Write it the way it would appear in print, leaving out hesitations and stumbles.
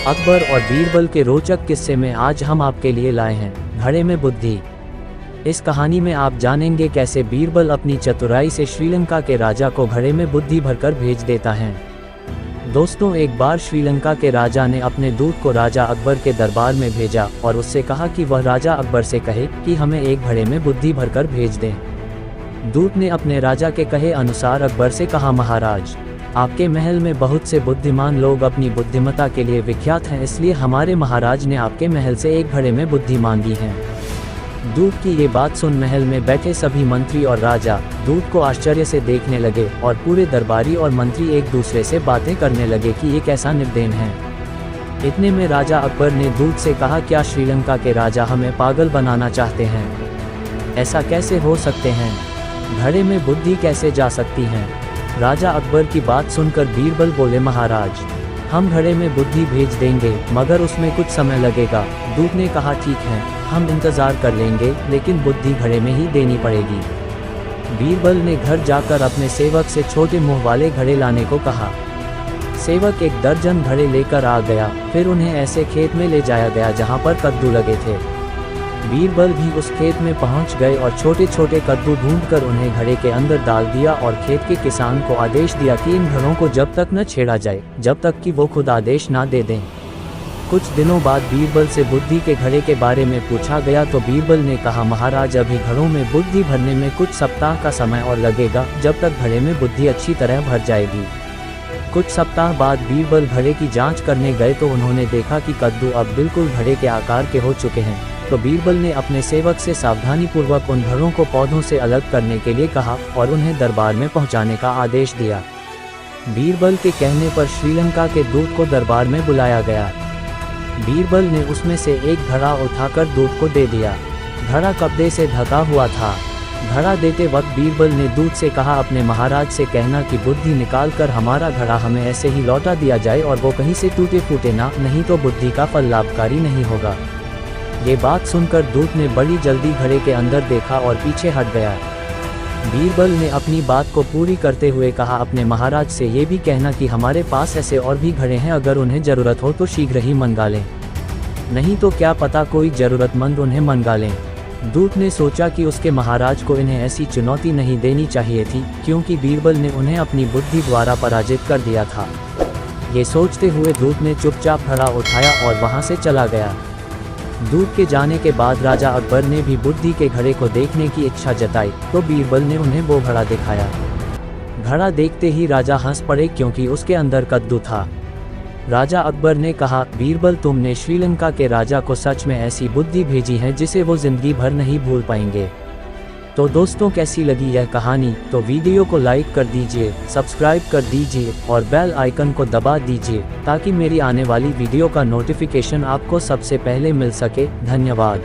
अकबर और बीरबल के रोचक किस्से में आज हम आपके लिए लाए हैं घड़े में बुद्धि। इस कहानी में आप जानेंगे कैसे बीरबल अपनी चतुराई से श्रीलंका के राजा को घड़े में बुद्धि भरकर भेज देता है। दोस्तों, एक बार श्रीलंका के राजा ने अपने दूत को राजा अकबर के दरबार में भेजा और उससे कहा कि वह राजा अकबर से कहे कि हमें एक घड़े में बुद्धि भरकर भेज दें। दूत ने अपने राजा के कहे अनुसार अकबर से कहा, महाराज, आपके महल में बहुत से बुद्धिमान लोग अपनी बुद्धिमत्ता के लिए विख्यात हैं, इसलिए हमारे महाराज ने आपके महल से एक घड़े में बुद्धि मांगी है। दूत की ये बात सुन महल में बैठे सभी मंत्री और राजा दूत को आश्चर्य से देखने लगे और पूरे दरबारी और मंत्री एक दूसरे से बातें करने लगे कि ये कैसा निर्देन है। इतने में राजा अकबर ने दूत से कहा, क्या श्रीलंका के राजा हमें पागल बनाना चाहते हैं? ऐसा कैसे हो सकते हैं? घड़े में बुद्धि कैसे जा सकती है? राजा अकबर की बात सुनकर बीरबल बोले, महाराज, हम घड़े में बुद्धि भेज देंगे मगर उसमें कुछ समय लगेगा। दूत ने कहा, ठीक है, हम इंतज़ार कर लेंगे, लेकिन बुद्धि घड़े में ही देनी पड़ेगी। बीरबल ने घर जाकर अपने सेवक से छोटे मुंह वाले घड़े लाने को कहा। सेवक 1 दर्जन घड़े लेकर आ गया। फिर उन्हें ऐसे खेत में ले जाया गया जहां पर कद्दू लगे थे। बीरबल भी उस खेत में पहुंच गए और छोटे छोटे कद्दू ढूंढकर उन्हें घड़े के अंदर डाल दिया और खेत के किसान को आदेश दिया कि इन घड़ों को जब तक न छेड़ा जाए जब तक कि वो खुद आदेश ना दे दें। कुछ दिनों बाद बीरबल से बुद्धि के घड़े के बारे में पूछा गया तो बीरबल ने कहा, महाराज, अभी घड़ों में बुद्धि भरने में कुछ सप्ताह का समय और लगेगा, जब तक घड़े में बुद्धि अच्छी तरह भर जाएगी। कुछ सप्ताह बाद बीरबल घड़े की जांच करने गए तो उन्होंने देखा कि कद्दू अब बिल्कुल घड़े के आकार के हो चुके हैं। तो बीरबल ने अपने सेवक से सावधानीपूर्वक उन घड़ों को पौधों से अलग करने के लिए कहा और उन्हें दरबार में पहुंचाने का आदेश दिया। बीरबल के कहने पर श्रीलंका के दूत को दरबार में बुलाया गया। बीरबल ने उसमें से एक घड़ा उठाकर दूत को दे दिया। घड़ा कपड़े से ढका हुआ था। घड़ा देते वक्त बीरबल ने दूत से कहा, अपने महाराज से कहना कि बुद्धि निकाल कर हमारा घड़ा हमें ऐसे ही लौटा दिया जाए और वो कहीं से टूटे फूटे ना, नहीं तो बुद्धि का फल लाभकारी नहीं होगा। ये बात सुनकर दूत ने बड़ी जल्दी घड़े के अंदर देखा और पीछे हट गया। बीरबल ने अपनी बात को पूरी करते हुए कहा, अपने महाराज से ये भी कहना कि हमारे पास ऐसे और भी घड़े हैं, अगर उन्हें ज़रूरत हो तो शीघ्र ही मंगा लें, नहीं तो क्या पता कोई ज़रूरतमंद उन्हें मंगा लें। दूत ने सोचा कि उसके महाराज को इन्हें ऐसी चुनौती नहीं देनी चाहिए थी, क्योंकि बीरबल ने उन्हें अपनी बुद्धि द्वारा पराजित कर दिया था। ये सोचते हुए दूत ने चुपचाप घड़ा उठाया और वहाँ से चला गया। दूत के जाने के बाद राजा अकबर ने भी बुद्धि के घड़े को देखने की इच्छा जताई तो बीरबल ने उन्हें वो घड़ा दिखाया। घड़ा देखते ही राजा हंस पड़े क्योंकि उसके अंदर कद्दू था। राजा अकबर ने कहा, बीरबल, तुमने श्रीलंका के राजा को सच में ऐसी बुद्धि भेजी है जिसे वो जिंदगी भर नहीं भूल पाएंगे। तो दोस्तों, कैसी लगी यह कहानी? तो वीडियो को लाइक कर दीजिए, सब्सक्राइब कर दीजिए और बेल आइकन को दबा दीजिए ताकि मेरी आने वाली वीडियो का नोटिफिकेशन आपको सबसे पहले मिल सके। धन्यवाद।